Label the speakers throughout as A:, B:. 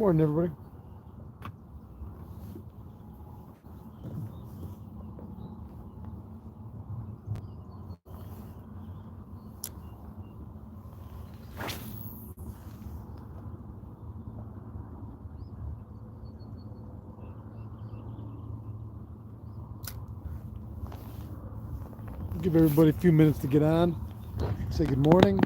A: morning, everybody. Give everybody a few minutes to get on. Say good morning.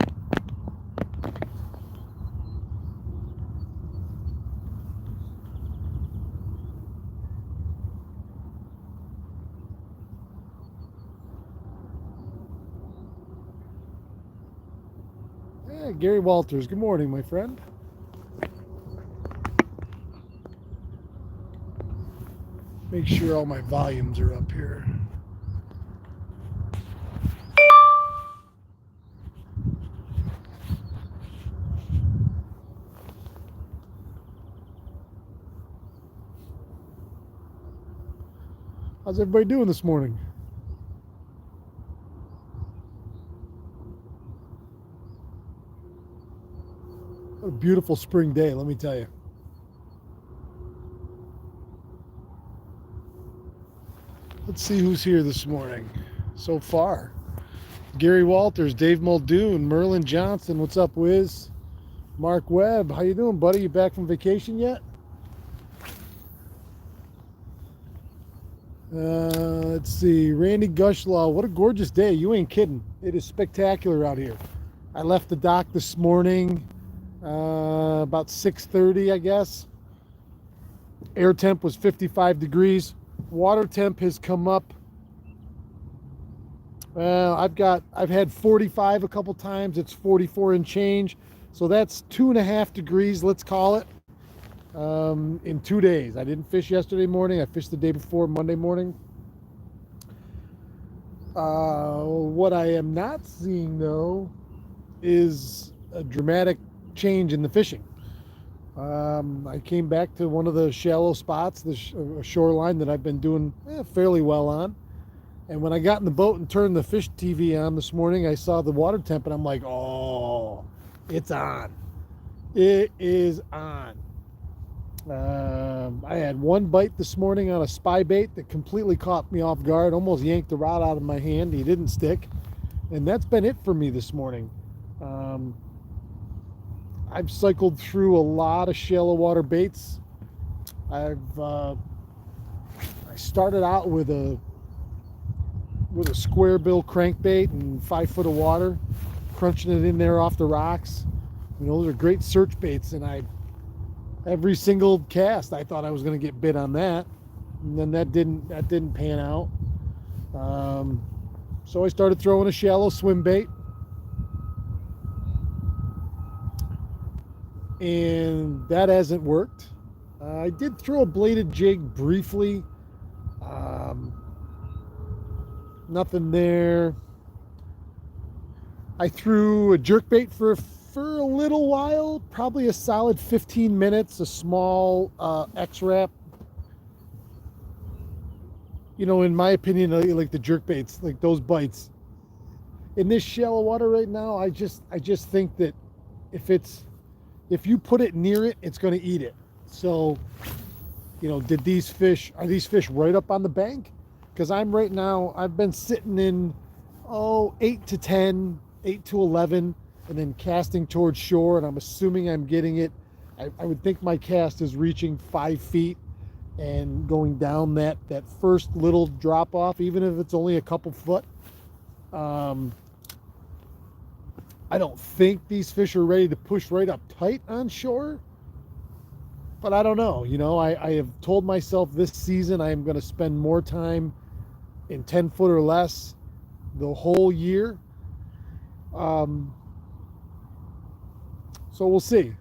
A: Gary Walters, good morning, my friend. Make sure all my volumes are up here. How's everybody doing this morning? What a beautiful spring day, let me tell you. Let's see who's here this morning so far. Gary Walters, Dave Muldoon, Merlin Johnson. What's up, Wiz? Mark Webb, how you doing, buddy? You back from vacation yet? Let's see. Randy Gushlaw, what a gorgeous day. You ain't kidding. It is spectacular out here. I left the dock this morning about 6:30, I guess. Air temp was 55 degrees. Water temp has come up. I've had 45 a couple times. It's 44 and change. So that's 2.5 degrees, let's call it, in 2 days. I didn't fish yesterday morning. I fished the day before, Monday morning. What I am not seeing, though, is a dramatic change in the fishing. I came back to one of the shallow spots, the shoreline that I've been doing fairly well on. And when I got in the boat and turned the fish TV on this morning, I saw the water temp, and I'm like, oh, it's on. It is on. I had one bite this morning on a spy bait that completely caught me off guard, almost yanked the rod out of my hand. He didn't stick. And that's been it for me this morning. I've cycled through a lot of shallow water baits. I started out with a square bill crankbait and 5 foot of water, crunching it in there off the rocks. You know, those are great search baits, and every single cast I thought I was going to get bit on that, and then that didn't pan out. So I started throwing a shallow swim bait, and that hasn't worked. I did throw a bladed jig briefly. Nothing there. I threw a jerkbait for a little while, probably a solid 15 minutes, a small X-Wrap. You know, in my opinion, like the jerkbaits, like those bites, in this shallow water right now, I just think that if you put it near it, it's going to eat it. So, you know, are these fish right up on the bank? Because I've been sitting in 8 to 10, 8 to 11, and then casting towards shore, and I'm assuming I'm getting it. I would think my cast is reaching 5 feet and going down that first little drop off, even if it's only a couple foot. I don't think these fish are ready to push right up tight on shore, but I don't know. You know, I have told myself this season I am going to spend more time in 10 foot or less the whole year. So we'll see.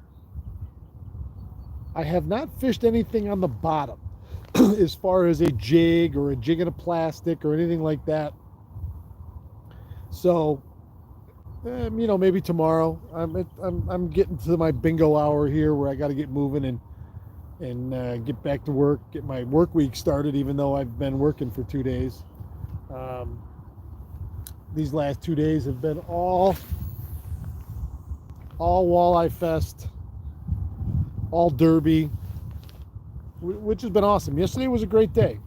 A: I have not fished anything on the bottom as far as a jig or a jig in a plastic or anything like that. So, you know, maybe tomorrow. I'm getting to my bingo hour here where I got to get moving and get back to work, get my work week started, even though I've been working for 2 days. These last 2 days have been all walleye fest, all derby, which has been awesome. Yesterday was a great day.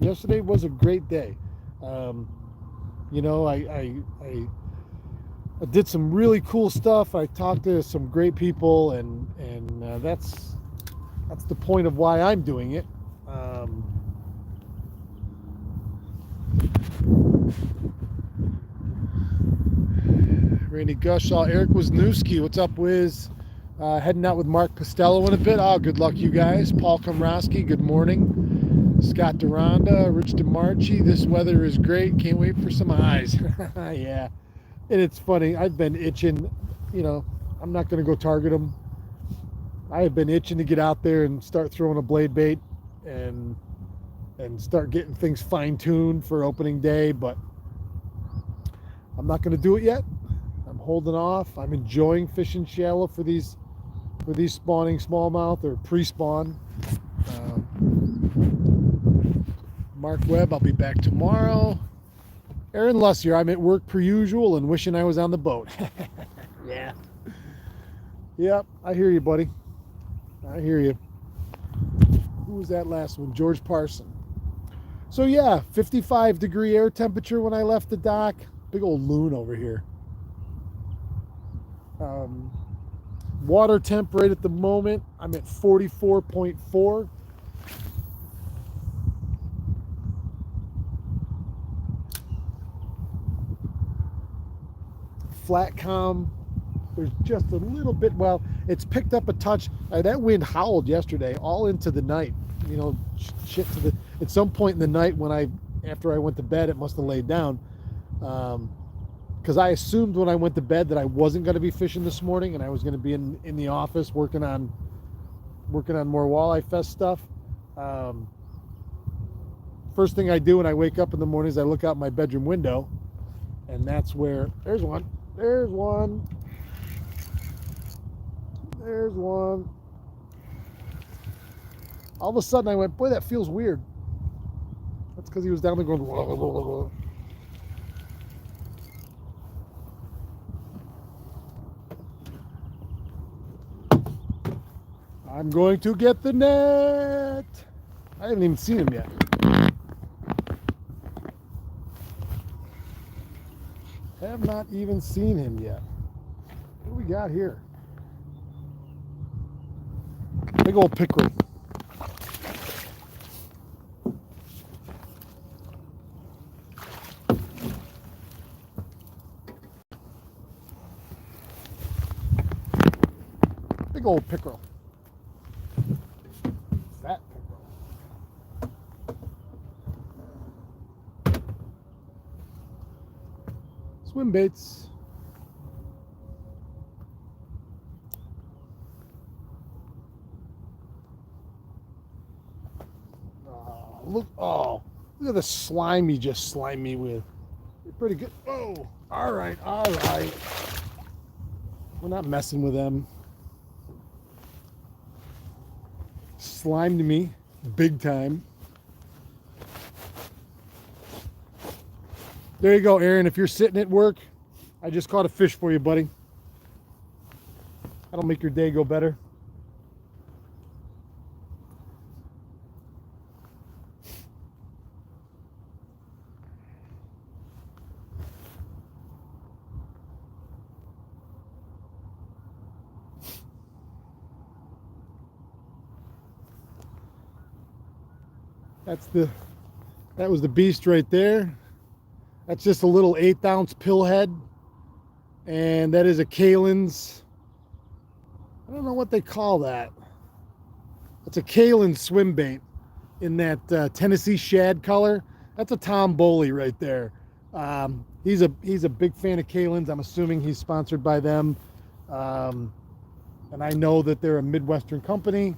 A: You know, I did some really cool stuff. I talked to some great people, and that's the point of why I'm doing it. Randy Gushaw, Eric Wisniewski, what's up, Wiz? Heading out with Mark Costello in a bit. Oh, good luck, you guys. Paul Komrosky, good morning. Scott Duranda, Rich DeMarchi, this weather is great. Can't wait for some eyes. Yeah. And it's funny, I've been itching, you know, I'm not going to go target them. I have been itching to get out there and start throwing a blade bait and start getting things fine-tuned for opening day, but I'm not going to do it yet. I'm holding off. I'm enjoying fishing shallow for these spawning smallmouth or pre-spawn. Mark Webb, I'll be back tomorrow. Aaron Lussier, I'm at work per usual and wishing I was on the boat. Yeah. Yep, I hear you, buddy. I hear you. Who was that last one? George Parson. So yeah, 55-degree air temperature when I left the dock. Big old loon over here. Water temp right at the moment, I'm at 44.4. Flat calm, there's just a little bit, well, it's picked up a touch. That wind howled yesterday all into the night, you know, shit to the, at some point in the night after I went to bed, it must have laid down. Because I assumed when I went to bed that I wasn't going to be fishing this morning and I was going to be in the office working on more Walleye Fest stuff. First thing I do when I wake up in the morning is I look out my bedroom window, and that's where there's one. All of a sudden I went, boy, that feels weird. That's because he was down there going, blah, blah, blah, blah. I'm going to get the net. I haven't even seen him yet. Have not even seen him yet. What do we got here? Big old pickerel. Big old pickerel. Fat pickerel. Swim baits. Look at the slime he just slimed me with. You're pretty good. Oh, all right. We're not messing with them. Slimed me big time. There you go, Aaron. If you're sitting at work, I just caught a fish for you, buddy. That'll make your day go better. That was the beast right there. That's just a little 1/8 ounce pillhead, and that is a Kalin's. I don't know what they call that. It's a Kalin's swim bait in that Tennessee shad color. That's a Tom Boley right there. He's a big fan of Kalin's. I'm assuming he's sponsored by them, and I know that they're a Midwestern company.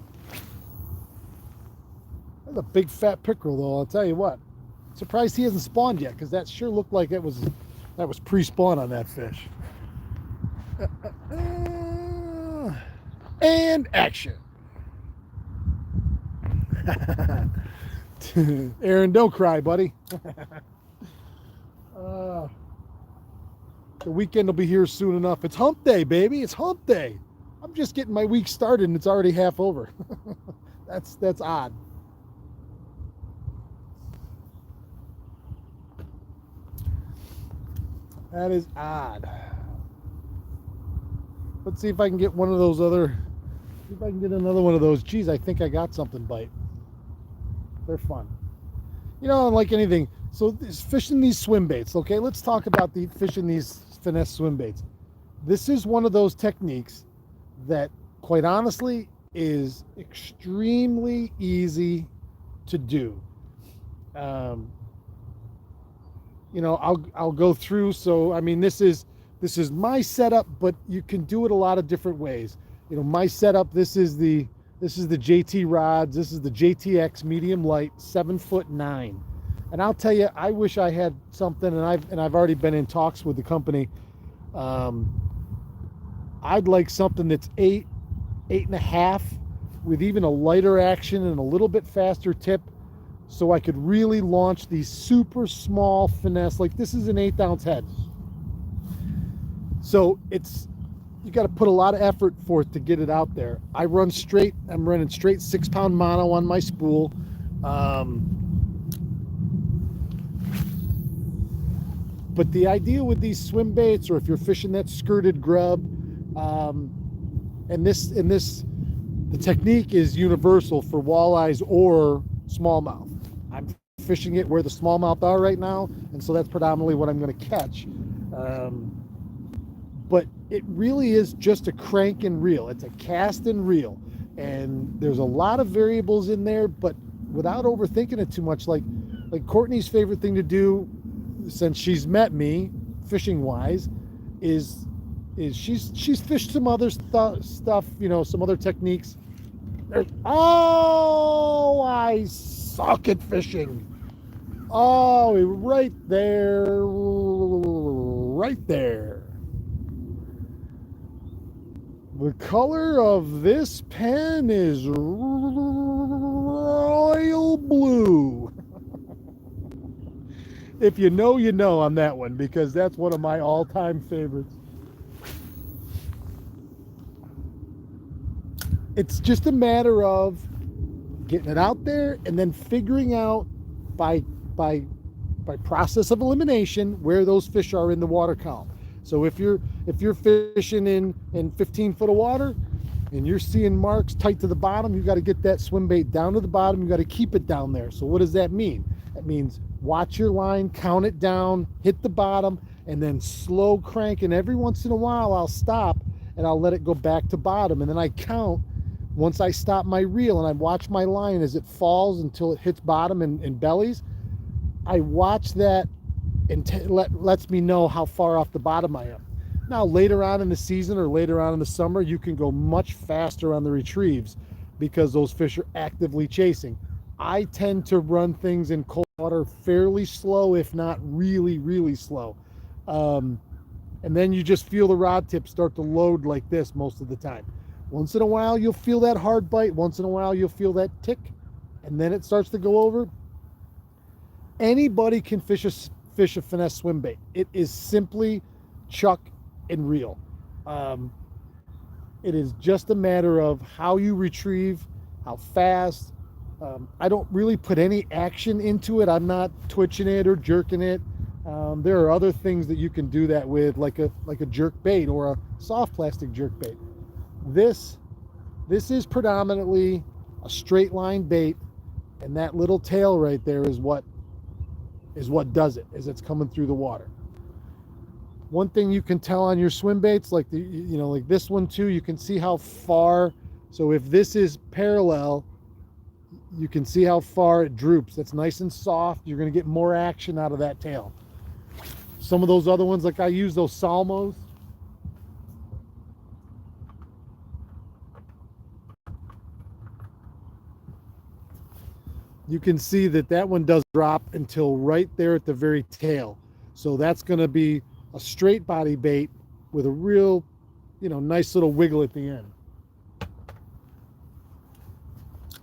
A: That's a big fat pickerel, though. I'll tell you what. Surprised he hasn't spawned yet, because that sure looked like that was pre-spawn on that fish. And action. Aaron, don't cry, buddy. The weekend will be here soon enough. It's hump day, baby. It's hump day. I'm just getting my week started and it's already half over. That's odd. That is odd. Let's see if I can get one of those other, see if I can get another one of those. Geez, I think I got something bite. They're fun. You know, like anything, so fishing these swim baits, okay? Let's talk about the fishing these finesse swim baits. This is one of those techniques that, quite honestly, is extremely easy to do. You know, I'll go through. So I mean, this is my setup, but you can do it a lot of different ways. You know, my setup. This is the JT rods. This is the JTX medium light 7'9", and I'll tell you, I wish I had something, and I've already been in talks with the company. I'd like something that's 8.5, with even a lighter action and a little bit faster tip, so I could really launch these super small finesse. Like this is an 1/8 ounce head, so you got to put a lot of effort for it to get it out there. I'm running straight 6-pound mono on my spool. But the idea with these swim baits, or if you're fishing that skirted grub, the technique is universal for walleyes or smallmouth. I'm fishing it where the smallmouth are right now, and so that's predominantly what I'm going to catch. But it really is just a crank and reel. It's a cast and reel, and there's a lot of variables in there, but without overthinking it too much. Like Courtney's favorite thing to do, since she's met me fishing wise, is she's fished some other stuff, you know, some other techniques. Oh, I suck at fishing. Oh, right there. The color of this pen is royal blue. If you know, you know on that one, because that's one of my all-time favorites. It's just a matter of getting it out there and then figuring out by process of elimination where those fish are in the water column. So if you're fishing in 15 foot of water and you're seeing marks tight to the bottom, you got to get that swim bait down to the bottom. You got to keep it down there. So what does that mean? That means watch your line, count it down, hit the bottom, and then slow crank. And every once in a while I'll stop and I'll let it go back to bottom, and then I count. Once I stop my reel and I watch my line as it falls until it hits bottom and bellies, I watch that and lets me know how far off the bottom I am. Now, later on in the season or later on in the summer, you can go much faster on the retrieves because those fish are actively chasing. I tend to run things in cold water fairly slow, if not really, really slow. And then you just feel the rod tip start to load like this most of the time. Once in a while, you'll feel that hard bite. Once in a while, you'll feel that tick, and then it starts to go over. Anybody can fish a finesse swim bait. It is simply chuck and reel. It is just a matter of how you retrieve, how fast. I don't really put any action into it. I'm not twitching it or jerking it. There are other things that you can do that with, like a jerk bait or a soft plastic jerk bait. This is predominantly a straight line bait, and that little tail right there is what does it, is it's coming through the water. One thing you can tell on your swim baits, like like this one too, you can see how far. So if this is parallel, you can see how far it droops. That's nice and soft. You're going to get more action out of that tail. Some of those other ones, like I use those Salmos. You can see that one does drop until right there at the very tail. So that's going to be a straight body bait with a real, nice little wiggle at the end.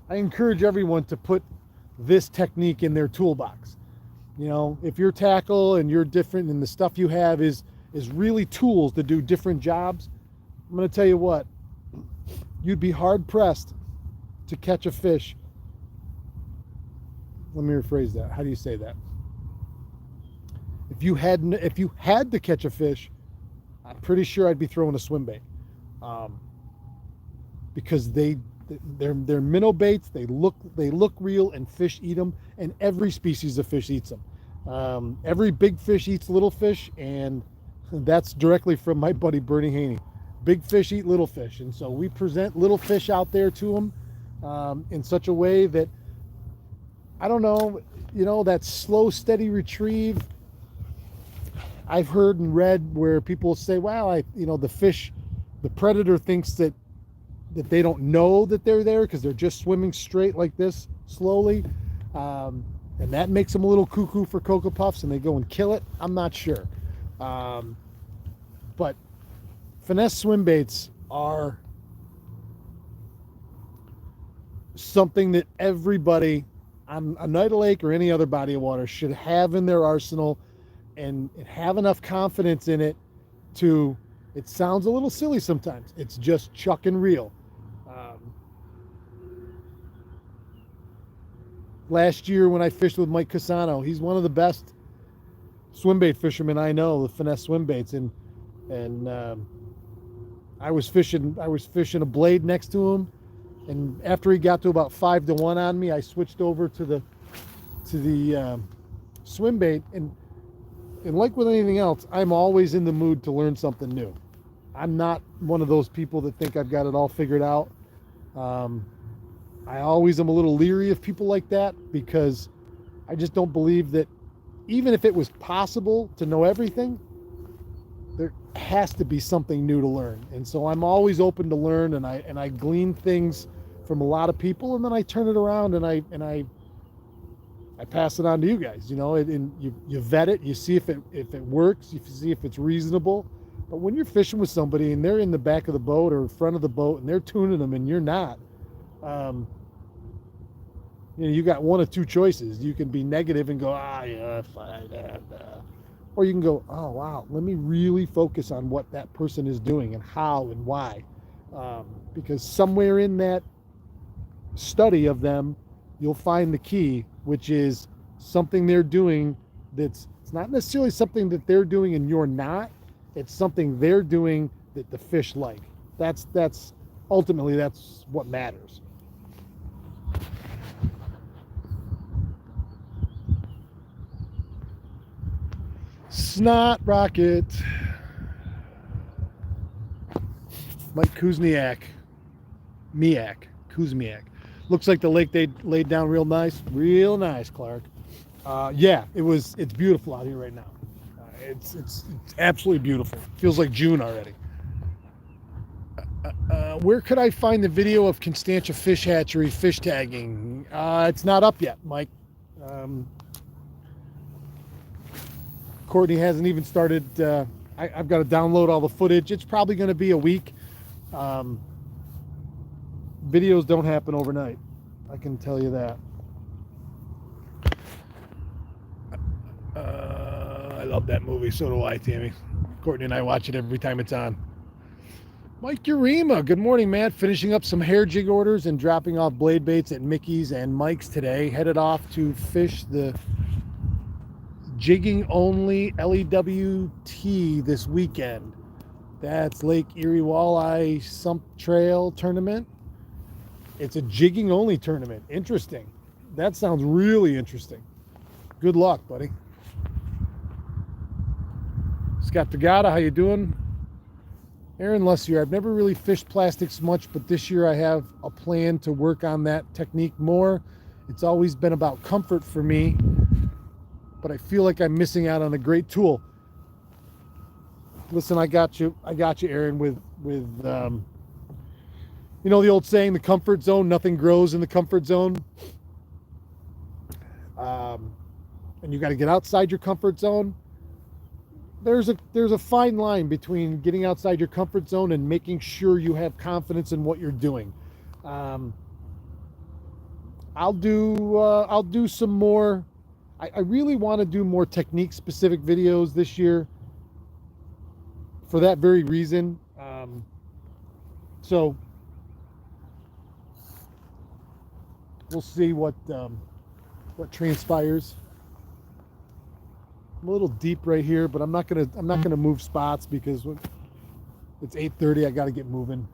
A: I encourage everyone to put this technique in their toolbox. If your tackle and you're different and the stuff you have is really tools to do different jobs, I'm going to tell you what, You'd be hard pressed to catch a fish. Let me rephrase that. How do you say that? If you had to catch a fish, I'm pretty sure I'd be throwing a swim bait, because they're minnow baits. They look real, and fish eat them, and every species of fish eats them. Every big fish eats little fish, and that's directly from my buddy Bernie Haney. Big fish eat little fish, and so we present little fish out there to them in such a way that, I don't know, that slow, steady retrieve. I've heard and read where people say, "Wow, the fish, the predator thinks that they don't know that they're there because they're just swimming straight like this slowly, and that makes them a little cuckoo for Cocoa Puffs, and they go and kill it." I'm not sure, but finesse swim baits are something that everybody on Oneida Lake or any other body of water should have in their arsenal, and have enough confidence in it to, it sounds a little silly sometimes, it's just chuck and reel. Last year when I fished with Mike Casano, he's one of the best swim bait fishermen I know, the finesse swim baits, and I was fishing a blade next to him, and after he got to about 5-1 on me, I switched over to the swim bait, and like with anything else, I'm always in the mood to learn something new. I'm not one of those people that think I've got it all figured out. I always am a little leery of people like that, because I just don't believe that, even if it was possible to know everything, there has to be something new to learn. And so I'm always open to learn, and I glean things from a lot of people, and then I turn it around and I pass it on to you guys, and you vet it, you see if it works, you see if it's reasonable. But when you're fishing with somebody and they're in the back of the boat or front of the boat and they're tuning them and you're not, you got one of two choices. You can be negative and go, yeah, fine, or you can go, oh wow, let me really focus on what that person is doing and how and why, because somewhere in that study of them, you'll find the key, which is something they're doing it's not necessarily something that they're doing and you're not. It's something they're doing that the fish like. That's ultimately, that's what matters. Snot Rocket. Mike Kuzniak. Kuzmiak. Looks like the lake they laid down real nice, Clark. Yeah, it's beautiful out here right now. It's absolutely beautiful. Feels like June already. Where could I find the video of Constantia Fish Hatchery fish tagging? It's not up yet, Mike. Courtney hasn't even started. I've got to download all the footage. It's probably going to be a week. Videos don't happen overnight, I can tell you that. I love that movie. So do I, Tammy. Courtney and I watch it every time it's on. Mike Urema, good morning, man. Finishing up some hair jig orders and dropping off blade baits at Mickey's and Mike's today. Headed off to fish the jigging only LEWT this weekend. That's Lake Erie Walleye Sump Trail Tournament. It's a jigging only tournament. Interesting. That sounds really interesting. Good luck, buddy. Scott Tagata, how you doing? Aaron Lessier, I've never really fished plastics much, but this year I have a plan to work on that technique more. It's always been about comfort for me, but I feel like I'm missing out on a great tool. Listen, I got you, Aaron, with the old saying, the comfort zone, nothing grows in the comfort zone. And you got to get outside your comfort zone. There's a fine line between getting outside your comfort zone and making sure you have confidence in what you're doing. I'll do some more. I really want to do more technique specific videos this year for that very reason. So we'll see what transpires. I'm a little deep right here, but I'm not gonna move spots because it's 8:30. I got to get moving.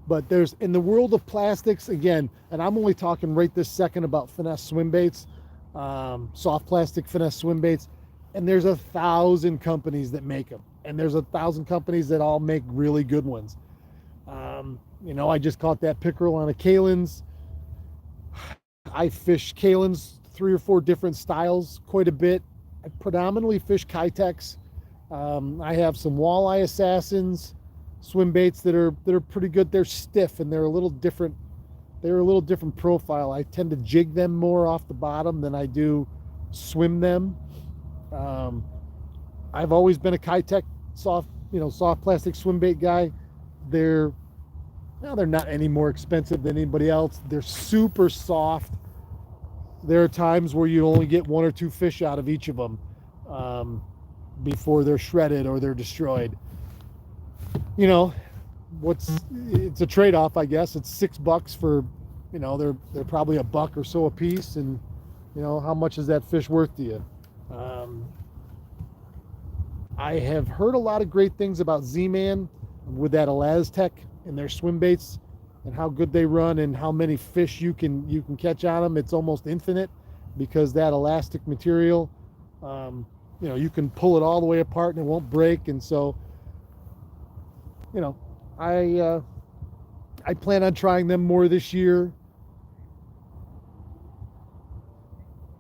A: But there's, in the world of plastics, again, and I'm only talking right this second about Finesse swim baits, soft plastic Finesse swim baits, and there's 1,000 companies that make them, and there's 1,000 companies that all make really good ones. I just caught that pickerel on a Kalin's. I fish Kalin's 3 or 4 different styles quite a bit. I predominantly fish Kitex. I have some walleye assassins swim baits that are pretty good. They're stiff and they're a little different. They're a little different profile. I tend to jig them more off the bottom than I do swim them. I've always been a Kitex soft plastic swim bait guy. They're not any more expensive than anybody else. They're super soft. There are times where you only get 1 or 2 fish out of each of them before they're shredded or they're destroyed. It's a trade-off, I guess. It's $6 for, they're probably $1 or so a piece, and how much is that fish worth to you? I have heard a lot of great things about Z-Man with that Elastec and their swim baits and how good they run and how many fish you can catch on them. It's almost infinite because that elastic material, you can pull it all the way apart and it won't break. And so, I plan on trying them more this year.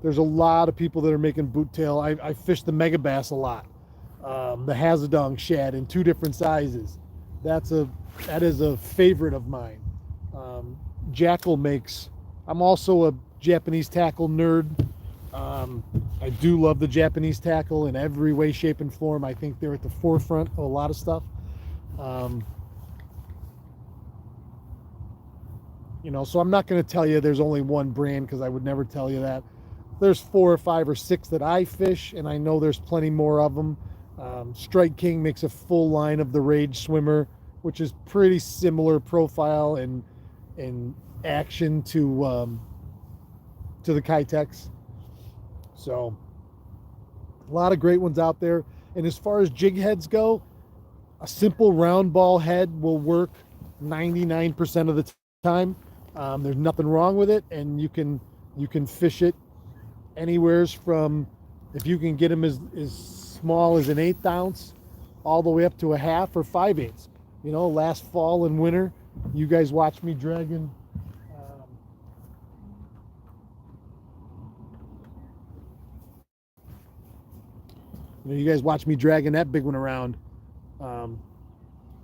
A: There's a lot of people that are making boot tail. I fish the mega bass a lot. The Hazadong shad in 2 different sizes. That is a favorite of mine. Jackal makes. I'm also a Japanese tackle nerd. I do love the Japanese tackle in every way, shape, and form. I think they're at the forefront of a lot of stuff. So I'm not going to tell you there's only one brand because I would never tell you that. There's 4 or 5 or 6 that I fish, and I know there's plenty more of them. Strike King makes a full line of the Rage Swimmer, which is pretty similar profile and action to the Kitex. So a lot of great ones out there. And as far as jig heads go, a simple round ball head will work 99% of the time. There's nothing wrong with it, and you can fish it anywheres from, if you can get them as small as an 1/8 ounce all the way up to a 1/2 or 5/8. Last fall and winter, you guys watched me dragging that big one around, and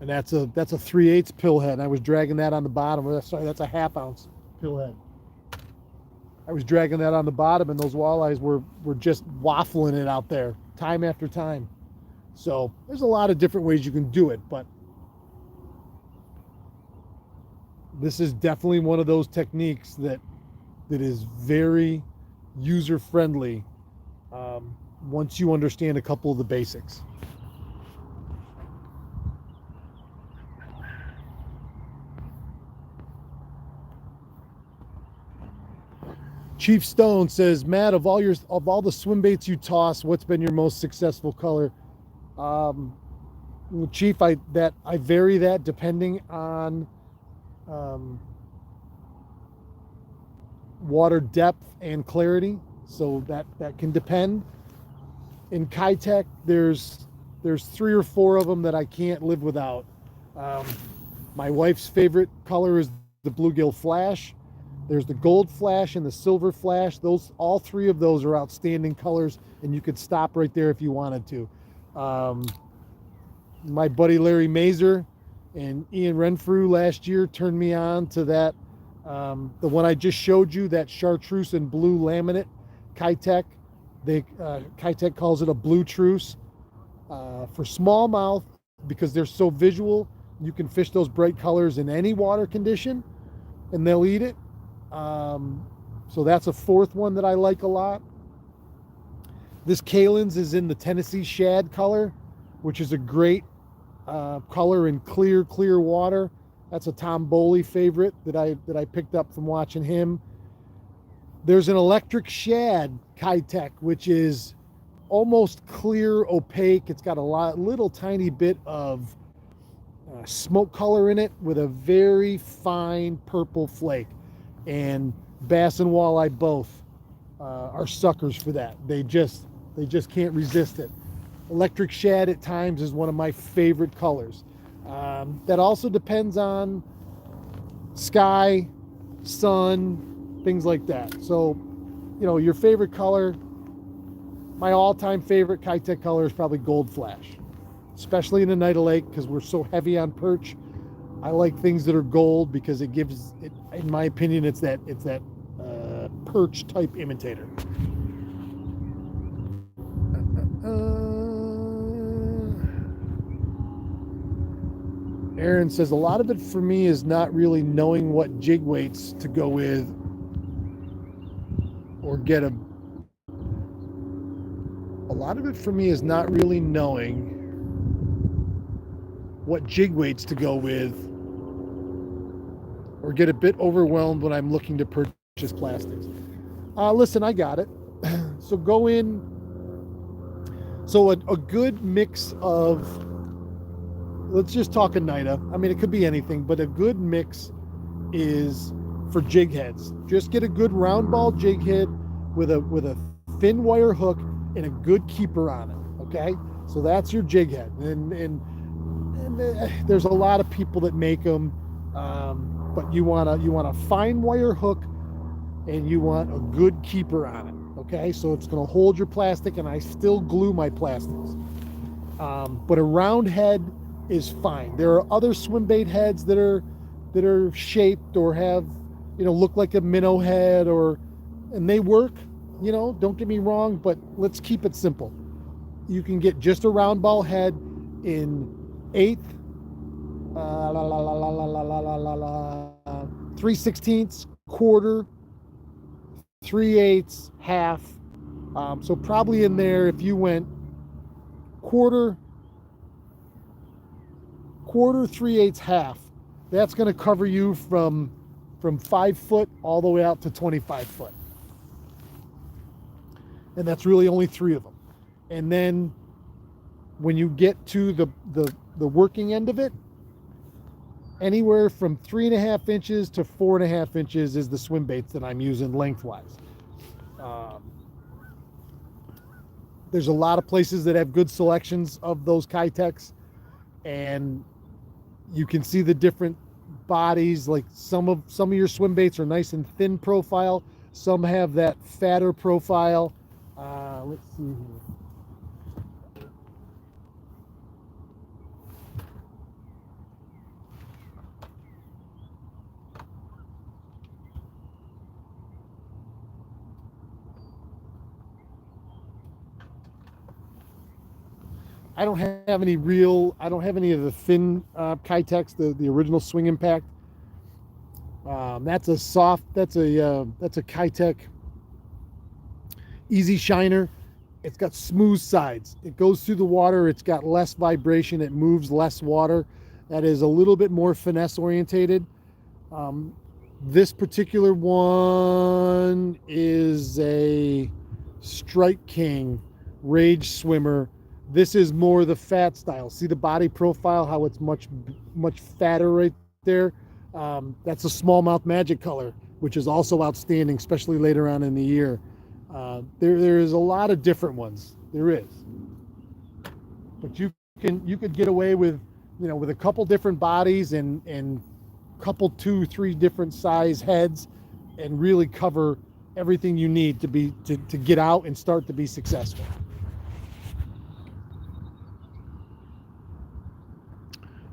A: that's a 3/8 pillhead. I was dragging that on the bottom. Sorry, that's a 1/2 ounce pillhead. I was dragging that on the bottom, and those walleyes were just waffling it out there time after time. So there's a lot of different ways you can do it, but this is definitely one of those techniques that is very user friendly once you understand a couple of the basics. Chief Stone says, Matt, of all the swim baits you toss, what's been your most successful color? Chief, I vary that depending on water depth and clarity, so that can depend. In Kitech, there's 3 or 4 of them that I can't live without. My wife's favorite color is the bluegill flash. There's the gold flash and the silver flash. All 3 of those are outstanding colors, and you could stop right there if you wanted to. My buddy Larry Mazer and Ian Renfrew last year turned me on to that. The one I just showed you, that chartreuse and blue laminate Kitech. Kitech calls it a blue truce. For smallmouth, because they're so visual, you can fish those bright colors in any water condition, and they'll eat it. So that's a 4th one that I like a lot. This Kalin's is in the Tennessee shad color. which is a great color in clear water. That's a Tom Boley favorite that I picked up from watching him. There's an electric shad Kitech, which is almost clear, opaque. It's got a little tiny bit of smoke color in it with a very fine purple flake. And bass and walleye both are suckers for that. They just can't resist it. Electric shad at times is one of my favorite colors. That also depends on sky, sun, things like that. So, you know, your favorite color, my all-time favorite Kitech color is probably Gold Flash, especially in Oneida Lake because we're so heavy on perch. I like things that are gold because it gives it, in my opinion, it's that perch type imitator. Aaron says a lot of it for me is not really knowing what jig weights to go with or get a lot of it for me is not really knowing what jig weights to go with or get a bit overwhelmed when I'm looking to purchase plastics. Listen, I got it. So go in. So a good mix of, let's just talk Oneida. I mean, it could be anything, but a good mix is for jig heads. Just get a good round ball jig head with a thin wire hook and a good keeper on it. Okay, so that's your jig head, and there's a lot of people that make them, but you want a fine wire hook and you want a good keeper on it. Okay, so it's going to hold your plastic, and I still glue my plastics. But a round head is fine. There are other swim bait heads that are shaped or have, you know, look like a minnow head, and they work. You know, don't get me wrong, but let's keep it simple. You can get just a round ball head in 1/8, 3/16, quarter, 3/8, half. So probably in there, if you went quarter, 3/8, half, that's going to cover you from 5 foot all the way out to 25 foot. And that's really only 3 of them. And then when you get to the working end of it, anywhere from 3.5 inches to 4.5 inches is the swim baits that I'm using lengthwise. There's a lot of places that have good selections of those Kitechs, and you can see the different bodies. Like some of your swim baits are nice and thin profile. Some have that fatter profile. Let's see here. I don't have any of the thin Kitechs, the original Swing Impact. That's a Kitech Easy Shiner. It's got smooth sides. It goes through the water. It's got less vibration. It moves less water. That is a little bit more finesse orientated. This particular one is a Strike King Rage Swimmer. This is more the fat style. See the body profile, how it's much fatter right there? That's a smallmouth magic color, which is also outstanding, especially later on in the year. There is a lot of different ones. There is. But you could get away with, you know, with a couple different bodies and couple 2-3 different size heads and really cover everything you need to get out and start to be successful.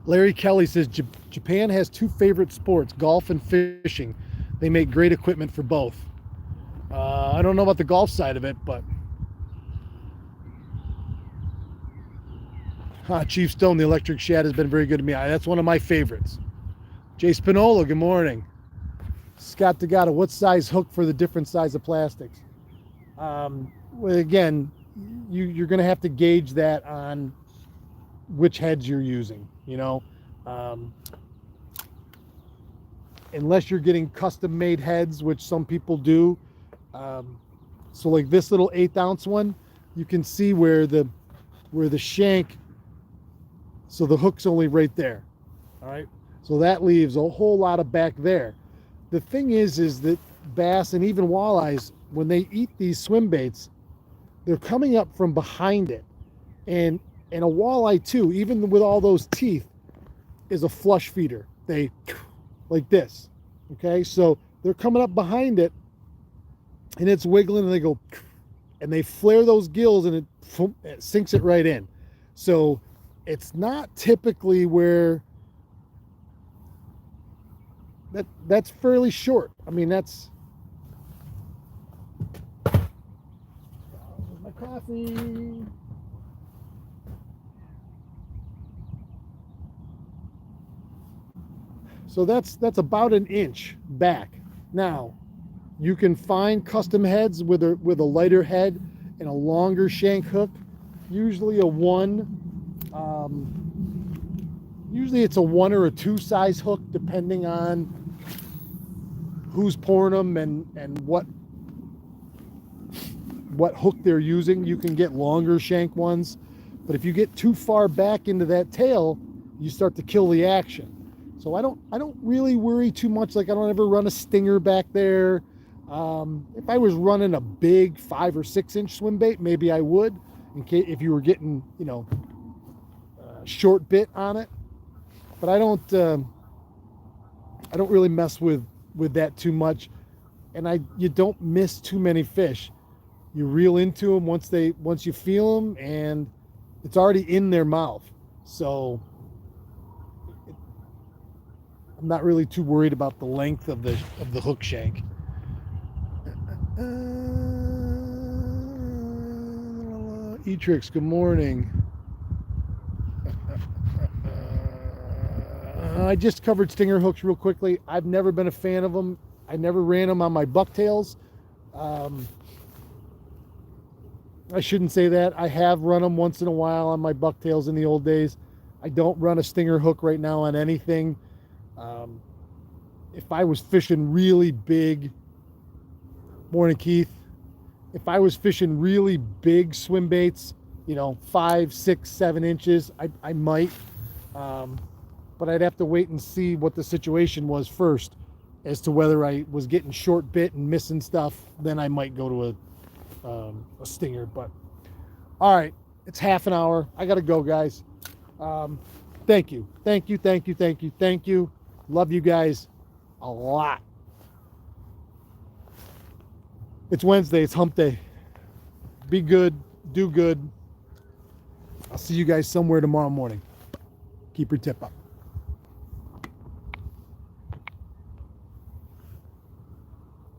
A: Larry Kelly says Japan has 2 favorite sports, golf and fishing. They make great equipment for both. I don't know about the golf side of it, but Chief Stone, the electric shad, has been very good to me. That's one of my favorites. Jay Spinola, good morning. Scott Degata, what size hook for the different size of plastics? Well, again, you're going to have to gauge that on which heads you're using, unless you're getting custom made heads, which some people do. So like this little 1/8 ounce one, you can see where the shank, so the hook's only right there. All right. So that leaves a whole lot of back there. The thing is that bass and even walleyes, when they eat these swim baits, they're coming up from behind it. And a walleye too, even with all those teeth, is a flush feeder. They like this. Okay, so they're coming up behind it and it's wiggling and they go and they flare those gills and it sinks it right in. So it's not typically where that's fairly short. I mean, that's my coffee. So that's about 1 inch back. Now, you can find custom heads with a lighter head and a longer shank hook. Usually a 1. Usually it's a 1 or a 2 size hook, depending on who's pouring them and what hook they're using. You can get longer shank ones, but if you get too far back into that tail, you start to kill the action. So I don't really worry too much. Like, I don't ever run a stinger back there. If I was running a big 5 or 6 inch swim bait, maybe I would, in case if you were getting, short bit on it. But I don't really mess with that too much, and you don't miss too many fish. You reel into them once you feel them, and it's already in their mouth. So I'm not really too worried about the length of the hook shank. Etrix, good morning. I just covered stinger hooks real quickly. I've never been a fan of them. I never ran them on my bucktails. I shouldn't say that. I have run them once in a while on my bucktails in the old days. I don't run a stinger hook right now on anything. If I was fishing really big, morning Keith, if I was fishing really big swim baits, 5, 6, 7 inches, I might. But I'd have to wait and see what the situation was first as to whether I was getting short bit and missing stuff. Then I might go to a stinger. But all right, it's half an hour. I got to go, guys. Thank you. Love you guys a lot. It's Wednesday. It's hump day. Be good. Do good. I'll see you guys somewhere tomorrow morning. Keep your tip up.